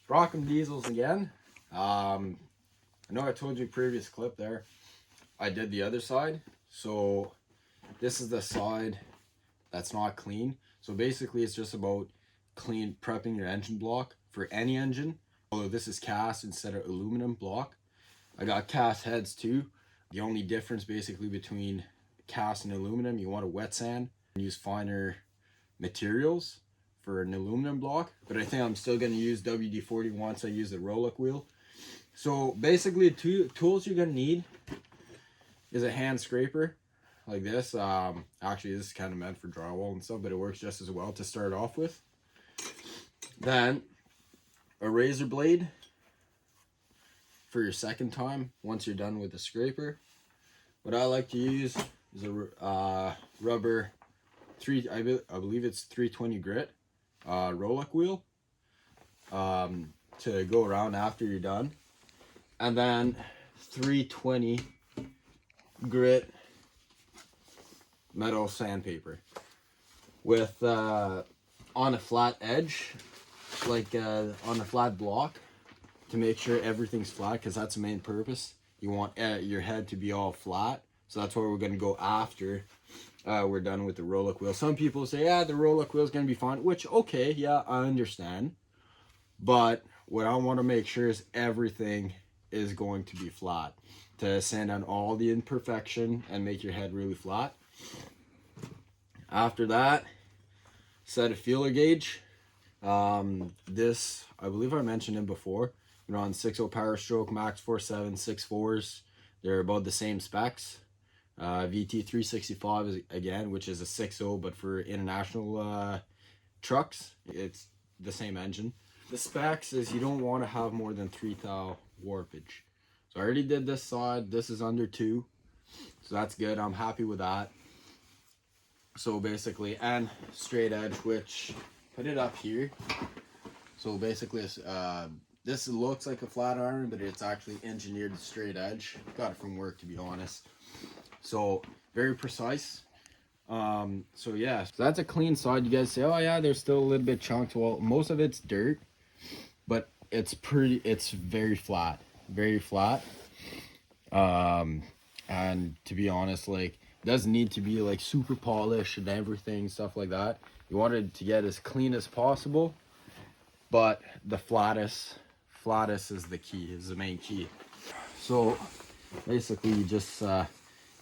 Rocking diesels again. I know I told you previous clip there, I did the other side. So this is the side that's not clean. So basically it's just about prepping your engine block for any engine. Although this is cast instead of aluminum block. I got cast heads too. The only difference basically between cast and aluminum, you want to wet sand and use finer materials for an aluminum block, but I think I'm still going to use WD-40 once I use the Roloc wheel. So basically two tools you're going to need is a hand scraper like this. Actually this is kind of meant for drywall and stuff, but it works just as well to start off with. Then a razor blade for your second time once you're done with the scraper. What I like to use is a rubber I believe it's 320 grit Roloc wheel to go around after you're done, and then 320 grit metal sandpaper with on a flat edge, like on a flat block, to make sure everything's flat, because that's the main purpose. You want your head to be all flat, so that's where we're going to go after we're done with the Roloc wheel. Some people say, yeah, the Roloc wheel is going to be fine, which, okay, yeah, I understand. But what I want to make sure is everything is going to be flat, to sand down all the imperfection and make your head really flat. After that, set a feeler gauge. This, I believe I mentioned it before. You're on 6.0 Powerstroke, Max 4.7, 6.4s. They're about the same specs. VT365 is, again, which is a 6.0, but for international trucks, it's the same engine. The specs is you don't want to have more than 3 thou warpage. So I already did this side. This is under 2, so that's good. I'm happy with that. So basically, and straight edge, which put it up here. So basically, this looks like a flat iron, but it's actually engineered straight edge. Got it from work, to be honest. So very precise. So yeah, so that's a clean side. You guys say, oh yeah, there's still a little bit chunked. Well, most of it's dirt, but it's very flat, very flat. And to be honest, like, it doesn't need to be like super polished and everything, stuff like that. You want it to get as clean as possible, but the flattest is the key, is the main key. So basically you just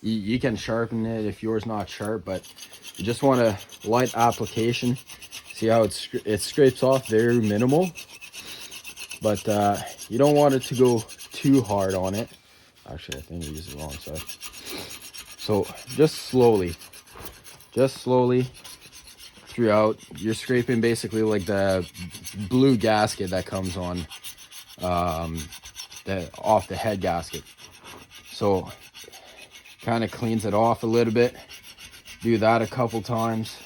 you can sharpen it if yours not sharp, but you just want a light application. See how it scrapes off, very minimal, but you don't want it to go too hard on it. Actually, I think I used the wrong side. So just slowly throughout. You're scraping basically like the blue gasket that comes on off the head gasket. So kind of cleans it off a little bit. Do that a couple times.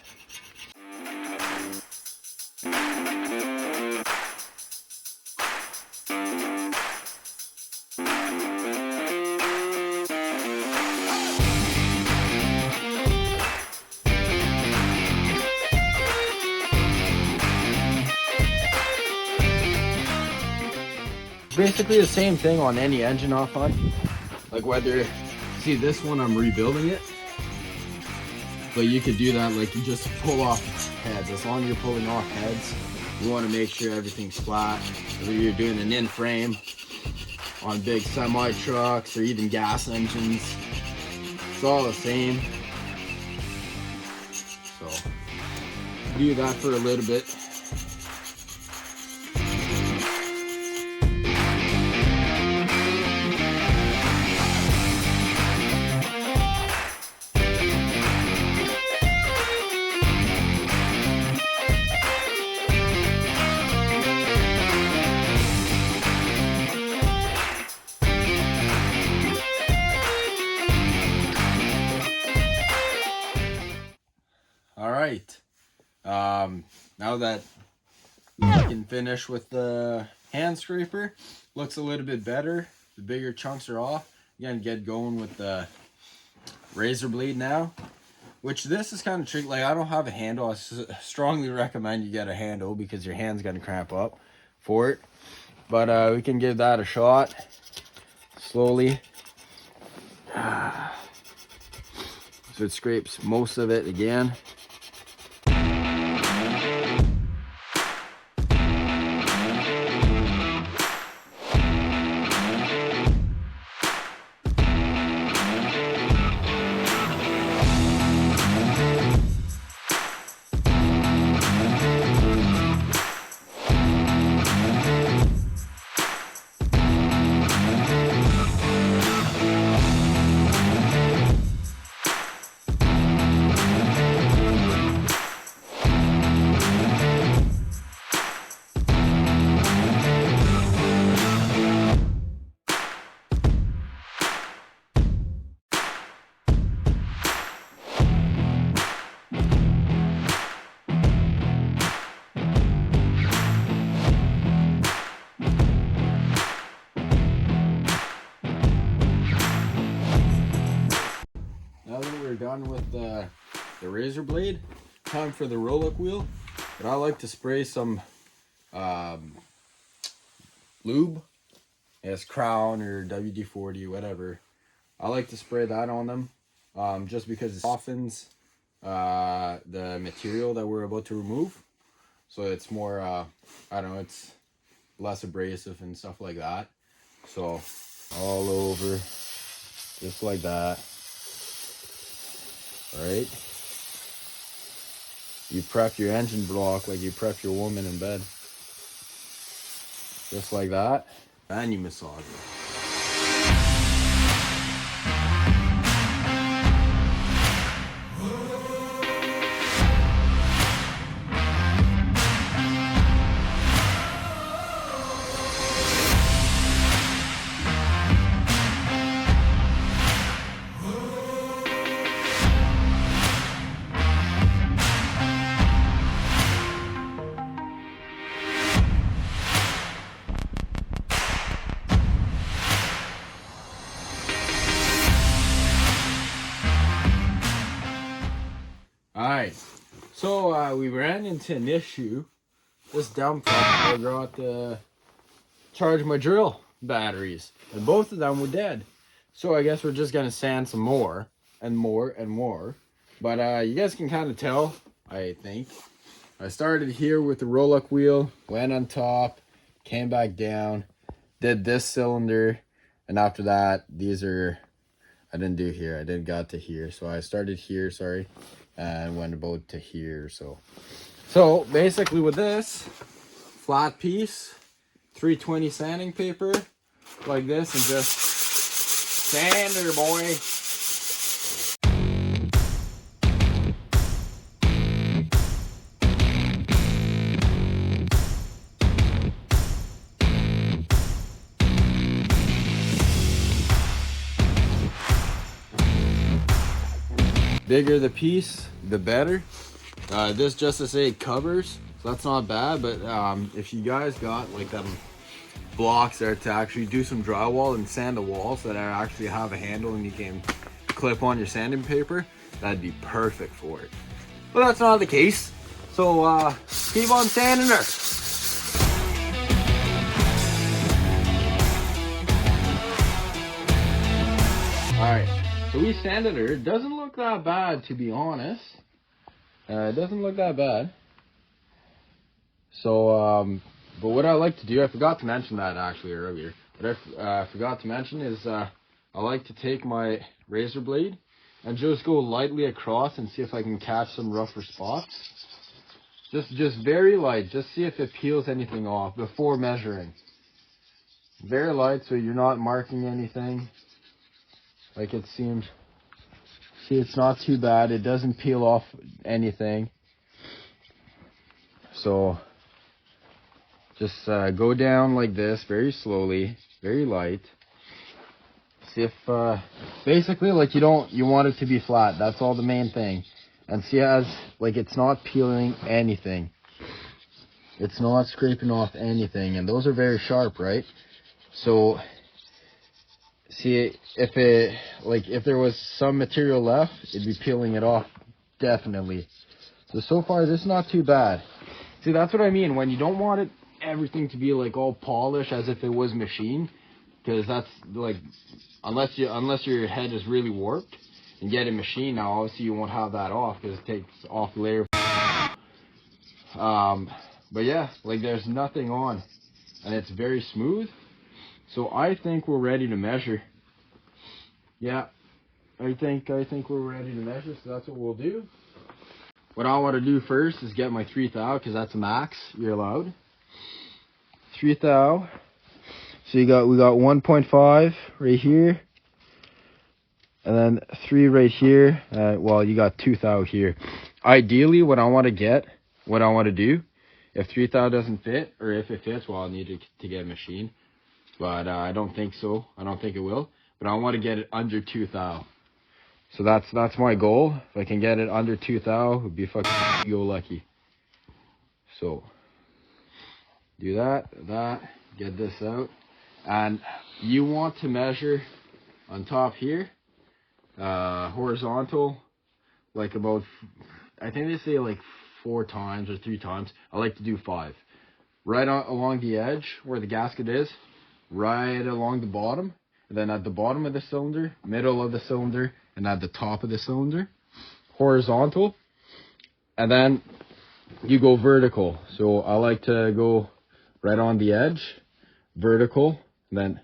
Basically the same thing on any engine off on. Like whether, see this one I'm rebuilding it, but you could do that, like you just pull off heads. As long as you're pulling off heads, you want to make sure everything's flat. Whether you're doing an in frame on big semi trucks or even gas engines, it's all the same. So do that for a little bit. All right, now that we can finish with the hand scraper, looks a little bit better. The bigger chunks are off. You gotta get going with the razor blade now, which this is kind of tricky. Like, I don't have a handle. I strongly recommend you get a handle because your hand's gonna cramp up for it. but we can give that a shot slowly. So it scrapes most of it again. Now that we're done with the razor blade, time for the Roloc wheel. But I like to spray some lube, as Crown or WD-40, whatever. I like to spray that on them, just because it softens the material that we're about to remove. So it's more, I don't know, it's less abrasive and stuff like that. So all over, just like that. Alright, you prep your engine block like you prep your woman in bed. Just like that, and you massage it. Alright, so we ran into an issue. This dump truck forgot to charge my drill batteries, and both of them were dead. So I guess we're just gonna sand some more and more and more. But you guys can kind of tell, I think. I started here with the Roloc wheel, went on top, came back down, did this cylinder, and after that, these are, I didn't do here, I did got to here. So I started here, sorry, and went about to here. So basically with this flat piece, 320 sanding paper like this, and just sand her, boy. Bigger the piece, the better. This, just to say, it covers, so that's not bad. But if you guys got like them blocks there to actually do some drywall and sand the walls that actually have a handle and you can clip on your sanding paper, that'd be perfect for it. But that's not the case, so keep on sanding her. Alright, so we sanded her. It doesn't look that bad, to be honest. It doesn't look that bad. So, but what I like to do, I forgot to mention that actually earlier, but I forgot to mention is I like to take my razor blade and just go lightly across and see if I can catch some rougher spots. Just very light, just see if it peels anything off before measuring. Very light, so you're not marking anything. Like it seems. See, it's not too bad. It doesn't peel off anything. So just go down like this, very slowly, very light. See if basically, like, you want it to be flat. That's all the main thing. And see, as like it's not peeling anything. It's not scraping off anything, and those are very sharp, right? So see, if there was some material left, it'd be peeling it off, definitely. So far, this is not too bad. See, that's what I mean. When you don't want it everything to be like all polished as if it was machined, because that's like, unless your head is really warped and get it machined, now obviously you won't have that off because it takes off the layer. But yeah, like there's nothing on, and it's very smooth. So I think we're ready to measure. Yeah, I think we're ready to measure, so that's what we'll do. What I want to do first is get my 3 thou, because that's the max you're allowed. 3 thou. So we got 1.5 right here, and then 3 right here. Well, you got 2 thou here. Ideally, what I want to do, if 3 thou doesn't fit, or if it fits, well, I'll need to get a machine. But I don't think so. I don't think it will. But I want to get it under 2 thou. So that's my goal. If I can get it under 2 thou, it would be fucking go lucky. So do that, get this out. And you want to measure on top here, horizontal, like about, I think they say like 4 times or 3 times. I like to do 5. Right along the edge where the gasket is, right along the bottom, and then at the bottom of the cylinder, middle of the cylinder, and at the top of the cylinder, horizontal, and then you go vertical. So I like to go right on the edge, vertical, and then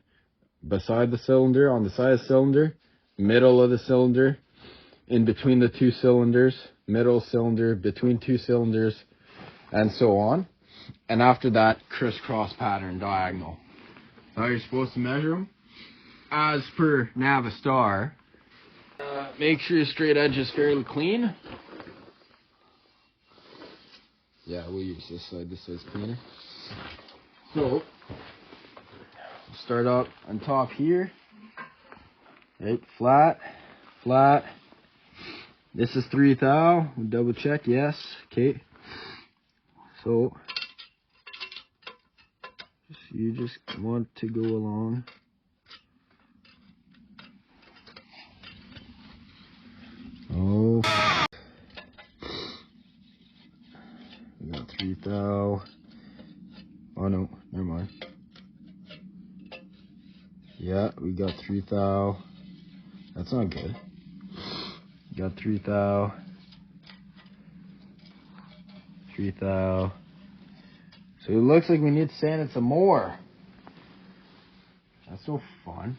beside the cylinder, on the side of the cylinder, middle of the cylinder, in between the 2 cylinders, middle cylinder, between 2 cylinders, and so on. And after that, crisscross pattern, diagonal. Now you're supposed to measure them as per Navistar. Make sure your straight edge is fairly clean. Yeah, we'll use this side. This side's cleaner. So, start up on top here. Right, flat. This is 3 thou. Double check, yes. Okay. So, you just want to go along. Oh, we got 3 thou. Oh no, never mind. Yeah, we got 3 thou. That's not good. We got 3 thou. 3 thou. So it looks like we need to sand it some more. That's no fun.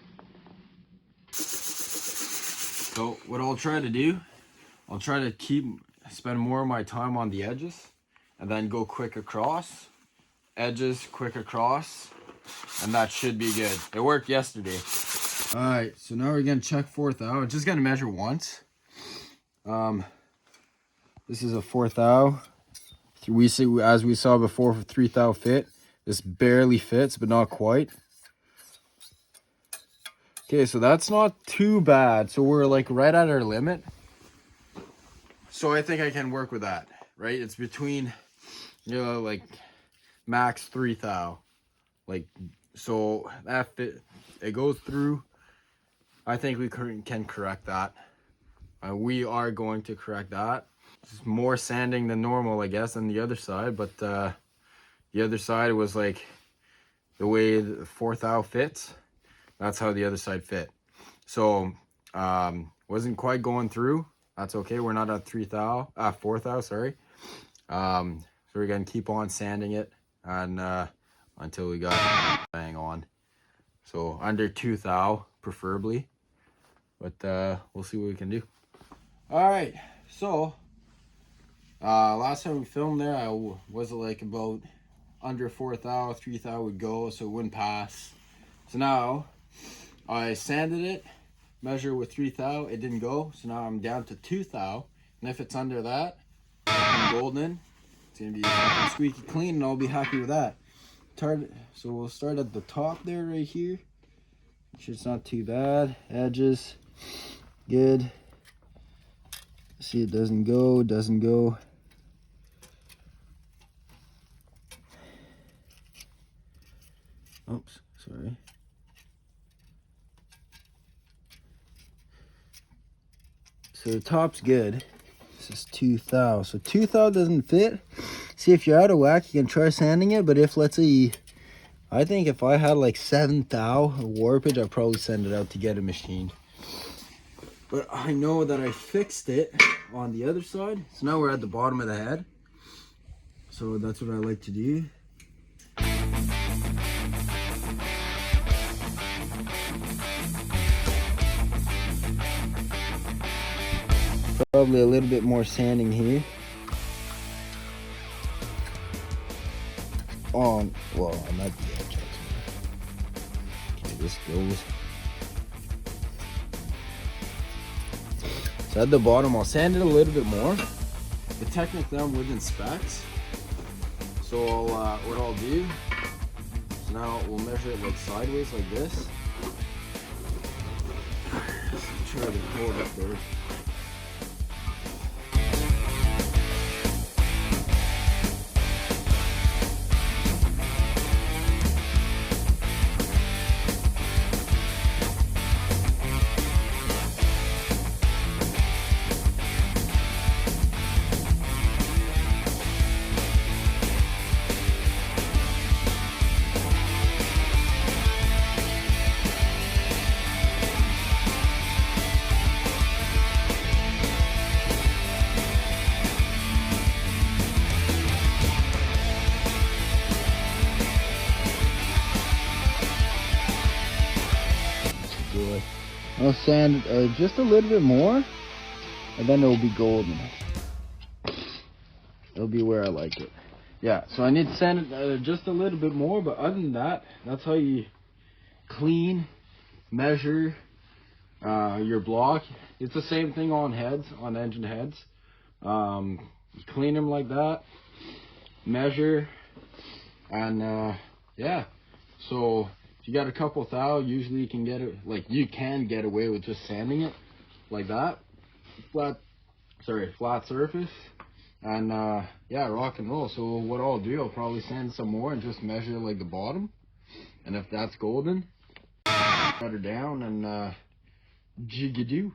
So what I'll try to do, I'll try to spend more of my time on the edges, and then go quick across. Edges, quick across, and that should be good. It worked yesterday. Alright, so now we're gonna check 4 thou. I'm just gonna measure once. This is a 4 thou. We see, as we saw before, for 3 thou fit. This barely fits, but not quite. Okay, so that's not too bad. So we're like right at our limit. So I think I can work with that, right? It's between, you know, like max 3 thou. Like, so that fit, it goes through. I think we can correct that. We are going to correct that. It's more sanding than normal, I guess, than the other side, but the other side was like the way the 4 thou fits. That's how the other side fit. So wasn't quite going through. That's okay. We're not at 4 thou, sorry. So we're gonna keep on sanding it and until we got bang on. So under 2 thou preferably, but we'll see what we can do. All right, so last time we filmed there, I was like about under 4 thou, 3 thou would go, so it wouldn't pass. So now I sanded it, measure with 3 thou, it didn't go, so now I'm down to 2 thou, and if it's under that, I'm golden. It's gonna be squeaky clean, and I'll be happy with that. So we'll start at the top there, right here. Make sure it's not too bad. Edges, good. See, it doesn't go. Oops, sorry. So the top's good. This is 2 thou. So 2 thou doesn't fit. See, if you're out of whack, you can try sanding it, but if, let's say, I think if I had like 7 thou warpage, I'd probably send it out to get it machined. But I know that I fixed it on the other side, so now we're at the bottom of the head. So that's what I like to do. Probably a little bit more sanding here. Well, I'm at the edge. Okay, this goes. So at the bottom, I'll sand it a little bit more. But technically, I'm within specs. So what I'll do is now we'll measure it like sideways, like this. Let's try to hold it there. I'll sand it just a little bit more, and then it'll be golden. It'll be where I like it. Yeah, so I need to sand it just a little bit more, but other than that, that's how you clean, measure your block. It's the same thing on heads, on engine heads. You clean them like that, measure, and yeah. So if you got a couple thou, usually you can get it, like you can get away with just sanding it like that, flat surface, and yeah, rock and roll. So what I'll do, I'll probably sand some more and just measure like the bottom, and if that's golden, cut her down and jig-a-doo.